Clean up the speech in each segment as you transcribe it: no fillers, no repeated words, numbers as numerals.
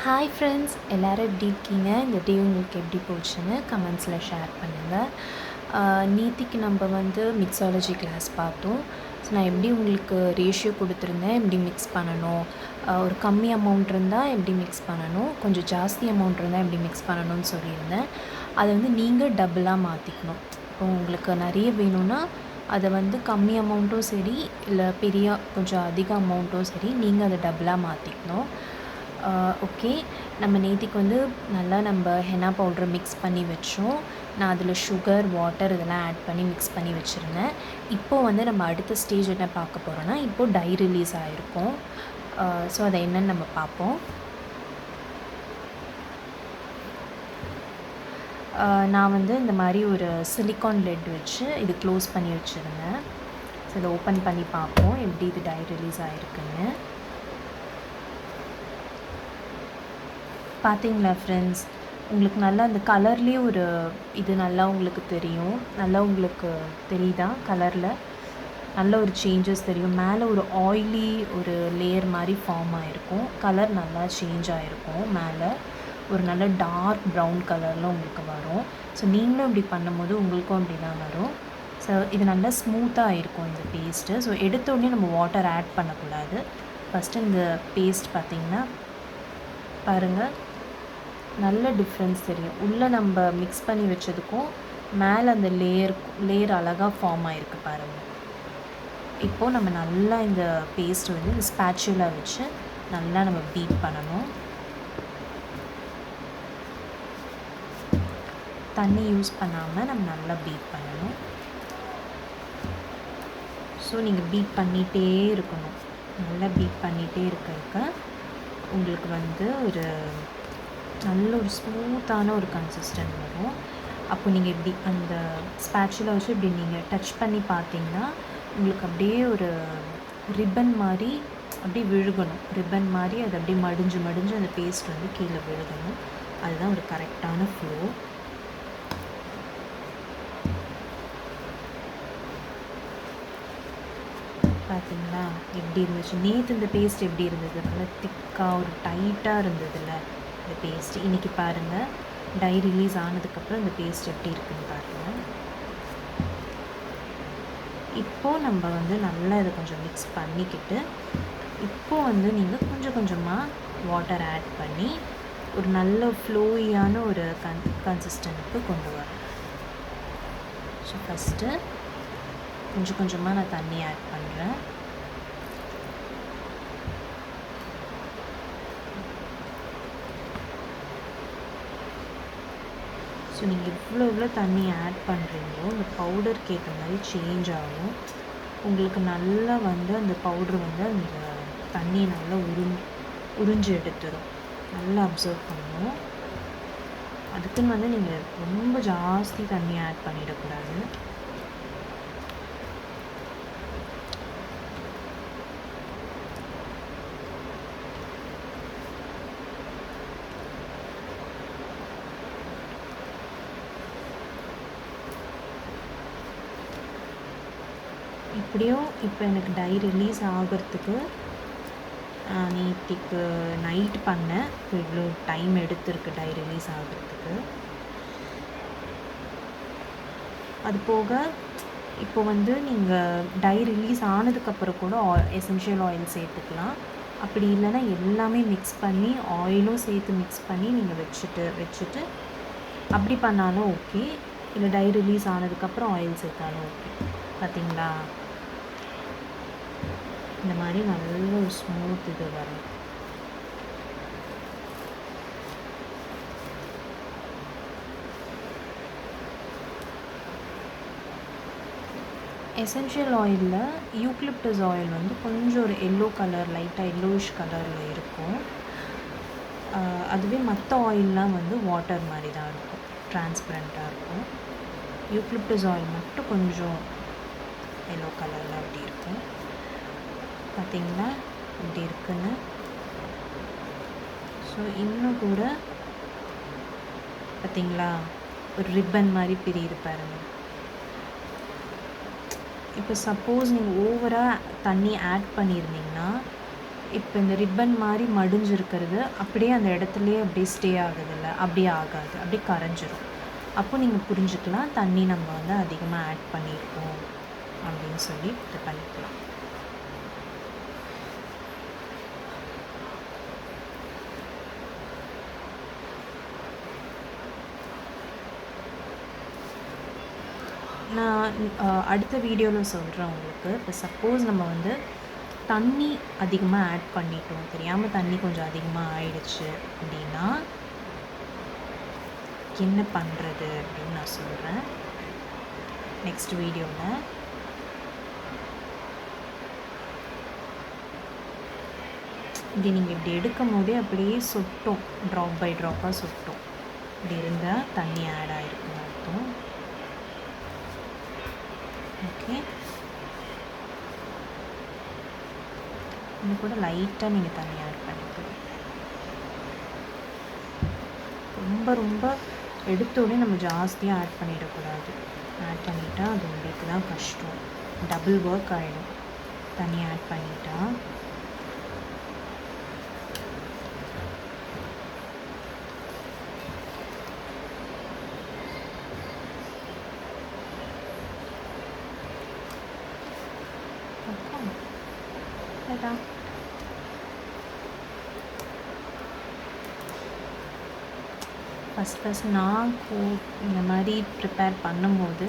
Hi friends, எல்லோரும் எப்படி இருக்கீங்க? இந்த டே உங்களுக்கு எப்படி போச்சுன்னு கமெண்ட்ஸில் ஷேர் பண்ணுங்கள். நேத்திக்கு நம்ம மிக்ஸாலஜி கிளாஸ் பார்த்தோம். ஸோ நான் எப்படி உங்களுக்கு ரேஷியோ கொடுத்துருந்தேன், எப்படி மிக்ஸ் பண்ணணும், ஒரு கம்மி அமௌண்ட் இருந்தால் எப்படி மிக்ஸ் பண்ணணும், கொஞ்சம் ஜாஸ்தி அமௌண்ட் இருந்தால் எப்படி மிக்ஸ் பண்ணணும்னு சொல்லியிருந்தேன். அதை நீங்கள் டபுளாக மாற்றிக்கணும். இப்போ உங்களுக்கு நிறைய வேணும்னா அதை கம்மி அமௌண்ட்டும் சரி, இல்லை பெரிய கொஞ்சம் அதிக அமௌண்ட்டும் சரி, நீங்கள் அதை டபுளாக மாற்றிக்கணும். ஓகே, நம்ம நேத்திக்கு நல்லா நம்ம ஹென்னா பவுட்ரு மிக்ஸ் பண்ணி வச்சோம். நான் அதில் சுகர், வாட்டர் இதெல்லாம் ஆட் பண்ணி மிக்ஸ் பண்ணி வச்சுருந்தேன். இப்போது நம்ம அடுத்த ஸ்டேஜ் என்ன பார்க்க போகிறோன்னா, இப்போது டை ரிலீஸ் ஆகிருக்கும். ஸோ அதை என்னென்னு நம்ம பார்ப்போம். நான் இந்த மாதிரி ஒரு சிலிக்கான் லெட் வச்சு இது க்ளோஸ் பண்ணி வச்சுருந்தேன். ஸோ இதை ஓப்பன் பண்ணி பார்ப்போம் எப்படி இது டை ரிலீஸ் ஆகிருக்குன்னு. பார்த்தீங்களா ஃப்ரெண்ட்ஸ், உங்களுக்கு நல்லா அந்த கலர்லேயே ஒரு இது நல்லா உங்களுக்கு தெரியும். நல்லா உங்களுக்கு தெரியுதா? கலரில் நல்ல ஒரு சேஞ்சஸ் தெரியும். மேலே ஒரு ஆயிலி ஒரு லேயர் மாதிரி ஃபார்ம் ஆகிருக்கும். கலர் நல்லா சேஞ்ச் ஆகிருக்கும். மேலே ஒரு நல்ல டார்க் ப்ரௌன் கலரில் உங்களுக்கு வரும். ஸோ நீங்களும் இப்படி பண்ணும்போது உங்களுக்கும் அப்படி தான் வரும். ஸோ இது நல்லா ஸ்மூத்தாக இருக்கும் இந்த பேஸ்ட்டு. ஸோ எடுத்தோடனே நம்ம வாட்டர் ஆட் பண்ணக்கூடாது. ஃபஸ்ட்டு இந்த பேஸ்ட் பார்த்திங்கன்னா பாருங்கள், நல்ல டிஃப்ரென்ஸ் தெரியும். உள்ளே நம்ம மிக்ஸ் பண்ணி வச்சதுக்கும் மேலே அந்த லேயர் அழகாக ஃபார்ம் ஆகிருக்கு பாருங்கள். இப்போது நம்ம நல்லா இந்த பேஸ்ட் இந்த ஸ்பேச்சுலா வச்சு நல்லா நம்ம பீட் பண்ணணும். தண்ணி யூஸ் பண்ணாமல் நம்ம நல்லா பீட் பண்ணணும். ஸோ நீங்கள் பீட் பண்ணிகிட்டே இருக்கணும். நல்லா பீட் பண்ணிகிட்டே இருக்க உங்களுக்கு ஒரு நல்ல ஒரு ஸ்மூத்தான ஒரு கன்சிஸ்டன்ட் வரும். அப்போ நீங்கள் இப்படி அந்த ஸ்பேச்சுலா வச்சு இப்படி நீங்கள் டச் பண்ணி பார்த்தீங்கன்னா உங்களுக்கு அப்படியே ஒரு ரிப்பன் மாதிரி அப்படியே விழுகணும். ரிப்பன் மாதிரி அது அப்படியே மடிஞ்சு மடிஞ்சு அந்த பேஸ்ட் கீழே விழுகணும். அதுதான் ஒரு கரெக்டான ஃப்ளோ. பார்த்தீங்களா எப்படி இருந்துச்சு? நேற்று இந்த பேஸ்ட் எப்படி இருந்தது? நல்லா திக்காக ஒரு டைட்டாக இருந்ததுல்ல இந்த பேஸ்ட். இன்றைக்கி பாருங்கள், டை ரிலீஸ் ஆனதுக்கப்புறம் இந்த பேஸ்ட் எப்படி இருக்குதுன்னு பாருங்கள். இப்போது நம்ம நல்லா இதை கொஞ்சம் மிக்ஸ் பண்ணிக்கிட்டு இப்போது நீங்கள் கொஞ்சம் கொஞ்சமாக வாட்டர் ஆட் பண்ணி ஒரு நல்ல ஃப்ளோயியான ஒரு கன்சிஸ்டன்ட்டுக்கு கொண்டு வரணும். ஸோ ஃபஸ்ட்டு கொஞ்சம் கொஞ்சமாக நான் தண்ணி ஆட் பண்ணுறேன். ஸோ நீங்கள் இவ்வளோ தண்ணி ஆட் பண்ணுறீங்களோ இந்த பவுடருக்கு ஏற்ற மாதிரி சேஞ்ச் ஆகும். உங்களுக்கு நல்லா அந்த பவுட்ரு அந்த தண்ணியை நல்லா உறிஞ்சு எடுத்துடும். நல்லா அப்சர்வ் பண்ணணும். அதுக்குன்னு நீங்கள் ரொம்ப ஜாஸ்தி தண்ணி ஆட் பண்ணிடக்கூடாது. இப்படியும் இப்போ எனக்கு டை ரிலீஸ் ஆகிறதுக்கு நேற்றுக்கு நைட் பண்ணேன். இப்போ இவ்வளோ டைம் எடுத்திருக்கு டை ரிலீஸ் ஆகிறதுக்கு. அது போக இப்போ நீங்கள் டை ரிலீஸ் ஆனதுக்கப்புறம் கூட எசென்ஷியல் ஆயில் சேர்த்துக்கலாம். அப்படி இல்லைன்னா எல்லாமே மிக்ஸ் பண்ணி ஆயிலும் சேர்த்து மிக்ஸ் பண்ணி நீங்கள் வச்சுட்டு அப்படி பண்ணாலும் ஓகே. இல்லை டை ரிலீஸ் ஆனதுக்கப்புறம் ஆயில் சேர்த்தாலும் ஓகே. பார்த்தீங்களா, இந்த மாதிரி நல்ல ஒரு ஸ்மூத் இது வரும். எசென்ஷியல் ஆயிலில் யூக்லிப்டஸ் ஆயில் கொஞ்சம் ஒரு எல்லோ கலர், லைட்டாக எல்லோயிஷ் கலரில் இருக்கும். அதுவே மற்ற ஆயிலெலாம் வாட்டர் மாதிரி தான் இருக்கும், டிரான்ஸ்பரண்ட்டாக இருக்கும். யூக்லிப்டஸ் ஆயில் மட்டும் கொஞ்சம் எல்லோ கலரில் அப்படி இருக்கும். பார்த்திங்களா இப்படி இருக்குன்னு. ஸோ இன்னும் கூட பார்த்திங்களா ஒரு ரிப்பன் மாதிரி பிரியுது பாருங்கள். இப்போ சப்போஸ் நீங்கள் ஓவராக தண்ணி ஆட் பண்ணியிருந்தீங்கன்னா இப்போ இந்த ரிப்பன் மாதிரி மடிஞ்சிருக்கிறது அப்படியே அந்த இடத்துலையே அப்படியே ஸ்டே ஆகுதில்ல, அப்படியே ஆகாது, அப்படியே கரைஞ்சிரும். அப்போ நீங்கள் புரிஞ்சுக்கலாம் தண்ணி நம்ம வந்து அதிகமாக ஆட் பண்ணியிருக்கோம் அப்படின்னு சொல்லி இது பண்ணிக்கலாம். நான் அடுத்த வீடியோவில் சொல்கிறேன் உங்களுக்கு. இப்போ சப்போஸ் நம்ம வந்து தண்ணி அதிகமாக ஆட் பண்ணிட்டோம், தெரியாமல் தண்ணி கொஞ்சம் அதிகமாக ஆயிடுச்சு அப்படின்னா என்ன பண்ணுறது அப்படின்னு நான் சொல்கிறேன் நெக்ஸ்ட் வீடியோவில். இப்படி நீங்கள் இப்படி எடுக்கும் போதே அப்படியே சொட்டும், ட்ராப் பை ட்ராப்பாக சொட்டும். இப்படி இருந்தால் தண்ணி ஆட் ஆகிருக்குன்னு அர்த்தம். ஓகே, இன்னும் கூட லைட்டாக நீங்கள் தண்ணி ஆட் பண்ணிக்கலாம். ரொம்ப ரொம்ப எடுத்தோடனே நம்ம ஜாஸ்தியாக ஆட் பண்ணிடக்கூடாது. ஆட் பண்ணிட்டா அது உங்களுக்கு தான் கஷ்டம், டபுள் ஒர்க் ஆகிடும். தண்ணி ஆட் பண்ணிட்டா அதான். ஃபஸ்ட் நான் இந்த மாதிரி ப்ரிப்பேர் பண்ணும்போது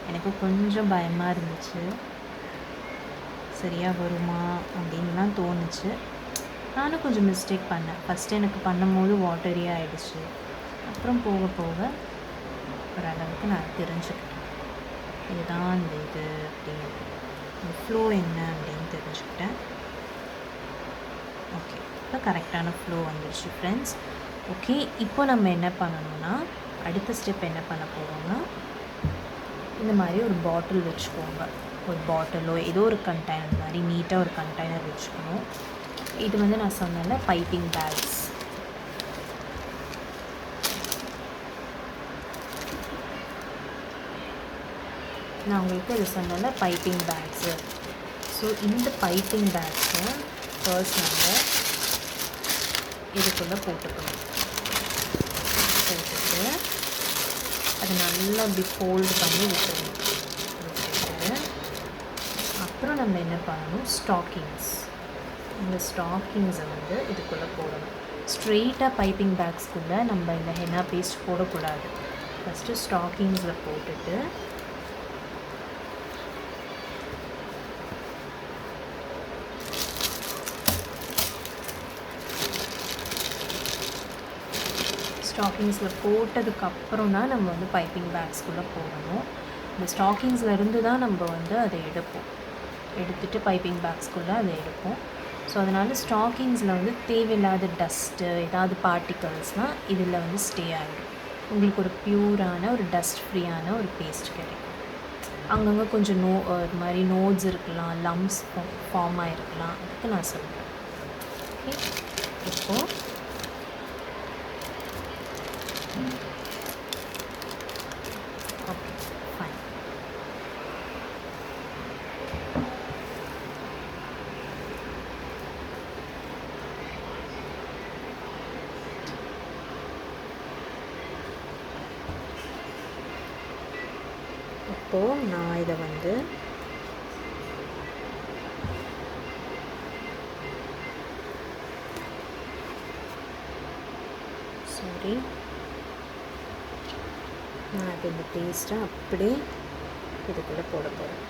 எனக்கு கொஞ்சம் பயமாக இருந்துச்சு, சரியாக வருமா அப்படின்லாம் தோணுச்சு. நானும் கொஞ்சம் மிஸ்டேக் பண்ணேன். ஃபஸ்ட்டு எனக்கு பண்ணும்போது வாட்டரியே ஆகிடுச்சு. அப்புறம் போக போக ஓரளவுக்கு நான் தெரிஞ்சுக்கிட்டேன், இதுதான் இந்த இது அப்படின்னு, இந்த ஃப்ளோ என்ன அப்படின்னு தெரிஞ்சுக்கிட்டேன். ஓகே, இப்போ கரெக்டான ஃப்ளோ வந்துடுச்சு ஃப்ரெண்ட்ஸ். ஓகே, இப்போ நம்ம என்ன பண்ணணும்னா, அடுத்த ஸ்டெப் என்ன பண்ண போகிறோம்னா, இந்த மாதிரி ஒரு பாட்டில் வச்சுக்கோங்க. ஒரு பாட்டிலோ ஏதோ ஒரு கண்டெய்னர் மாதிரி நீட்டாக ஒரு கண்டெய்னர் வச்சுக்கணும். இது வந்து நான் சொன்னேன்ல பைப்பிங் பேக்ஸ். நான் உங்களுக்கு இது சொன்னேன்ல பைப்பிங் பேக்ஸு. ஸோ இந்த பைப்பிங் பேக்ஸை ஃபர்ஸ்ட் நம்ம இதுக்குள்ளே போட்டுக்கணும். போட்டுட்டு அதை நல்லா இப்படி ஃபோல்டு பண்ணி விட்டுடணும். விட்டுட்டு அப்புறம் நம்ம என்ன பண்ணணும், ஸ்டாக்கிங்ஸ். இந்த ஸ்டாக்கிங்ஸை வந்து இதுக்குள்ளே போடணும். ஸ்ட்ரெயிட்டாக பைப்பிங் பேக்ஸ்க்குள்ளே நம்ம இந்த ஹென்னா பேஸ்ட் போடக்கூடாது. ஃபஸ்ட்டு ஸ்டாக்கிங்ஸில் போட்டுட்டு ஸ்டாக்கிங்ஸில் போட்டதுக்கப்புறம் தான் நம்ம வந்து பைப்பிங் பேக்ஸ்குள்ளே போடணும். இந்த ஸ்டாக்கிங்ஸில் இருந்து தான் நம்ம வந்து அதை எடுப்போம், எடுத்துகிட்டு பைப்பிங் பேக்ஸ்குள்ளே அதை எடுப்போம். ஸோ அதனால் ஸ்டாக்கிங்ஸில் வந்து தேவையில்லாத டஸ்ட்டு ஏதாவது பார்ட்டிகல்ஸ்னால் இதில் வந்து ஸ்டே ஆகிடும். உங்களுக்கு ஒரு பியூரான ஒரு டஸ்ட் ஃப்ரீயான ஒரு பேஸ்ட் கிடைக்கும். அங்கங்கே கொஞ்சம் ஒரு மாதிரி நோட்ஸ் இருக்கலாம், லம்ஸ் ஃபார்ம் ஆகிருக்கலாம், அதுக்கு நான் சொல்கிறேன். ஓகே, இப்போது ஓகே ஃபைன். இப்போது நான் இதை வந்து நான் இப்போ இந்த பேஸ்ட்டை அப்படியே இதுக்குள்ளே போட போகிறேன்.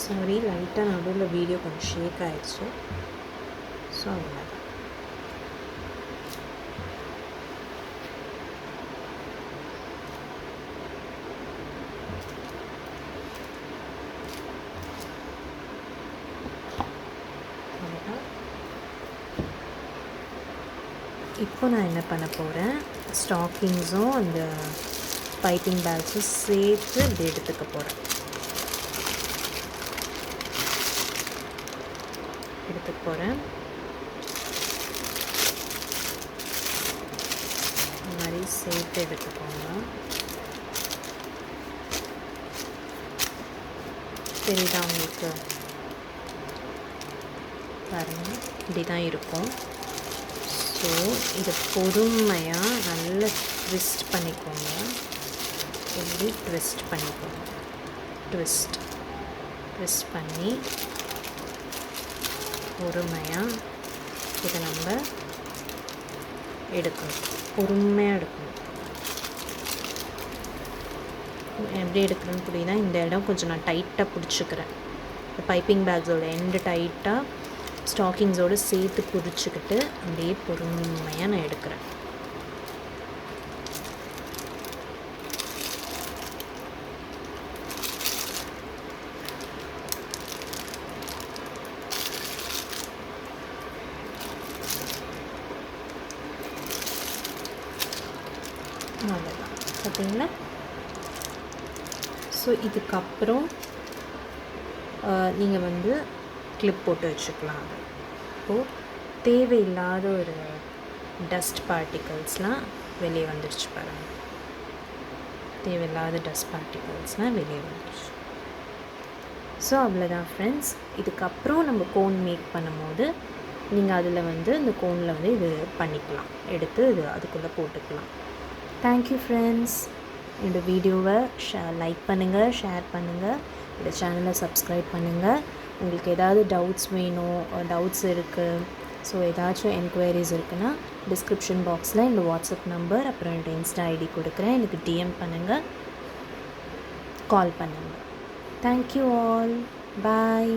சாரி, லைட்டாக நடுவில் வீடியோ கொஞ்சம் ஷேக் ஆகிடுச்சு. ஸோ அவ்வளோதான். இப்போ நான் என்ன பண்ண போகிறேன், ஸ்டாக்கிங்ஸும் அந்த பைப்பிங் பேக்ஸும் சேர்த்து இப்படி எடுத்துக்க போகிறேன். இந்த மாதிரி சேர்த்து எடுத்துக்கோங்க. தெரியுதா உங்களுக்கு? பாருங்கள், இப்படி தான் இருக்கும். ஸோ இதை பொறுமையாக நல்லா ட்விஸ்ட் பண்ணிக்கோங்க. இப்படி ட்விஸ்ட் பண்ணிக்கோங்க. ட்விஸ்ட் பண்ணி பொறுமையாக இதை நம்ம எடுக்கணும். பொறுமையாக எடுக்கணும். எப்படி எடுக்கிறேன்னு புரியுதா? இந்த இடம் கொஞ்சம் நான் டைட்டாக பிடிச்சிக்கிறேன். இந்த பைப்பிங் பேக்ஸோட எண்டு டைட்டாக ஸ்டாக்கிங்ஸோடு சேர்த்து பிடிச்சிக்கிட்டு அப்படியே பொறுமையாக நான் எடுக்கிறேன். அவ்வளோதான், பார்த்தீங்களா? ஸோ இதுக்கப்புறம் நீங்கள் வந்து கிளிப் போட்டு வச்சுக்கலாம். இப்போது தேவையில்லாத ஒரு டஸ்ட் பார்ட்டிகல்ஸ்லாம் வெளியே வந்துடுச்சு பாருங்கள். தேவையில்லாத டஸ்ட் பார்ட்டிகல்ஸ்லாம் வெளியே வந்துடுச்சு. ஸோ அவ்வளோதான் ஃப்ரெண்ட்ஸ். இதுக்கப்புறம் நம்ம கோன் மேக் பண்ணும்போது நீங்கள் அதில் வந்து இந்த கோனில் வந்து இது பண்ணிக்கலாம், எடுத்து இது அதுக்குள்ளே போட்டுக்கலாம். Thank you friends. இந்த வீடியோவை லைக் பண்ணுங்கள், ஷேர் பண்ணுங்கள், இந்த சேனலை சப்ஸ்கிரைப் பண்ணுங்கள். உங்களுக்கு ஏதாவது டவுட்ஸ் வேணும், டவுட்ஸ் இருக்குது, ஸோ ஏதாச்சும் என்கொயரிஸ் இருக்குன்னா டிஸ்கிரிப்ஷன் பாக்ஸில் இந்த வாட்ஸ்அப் நம்பர் அப்புறம் என்னோடய இன்ஸ்டா ஐடி கொடுக்குறேன். எனக்கு டிஎம் பண்ணுங்கள், கால் பண்ணுங்கள். Thank you all. பாய்.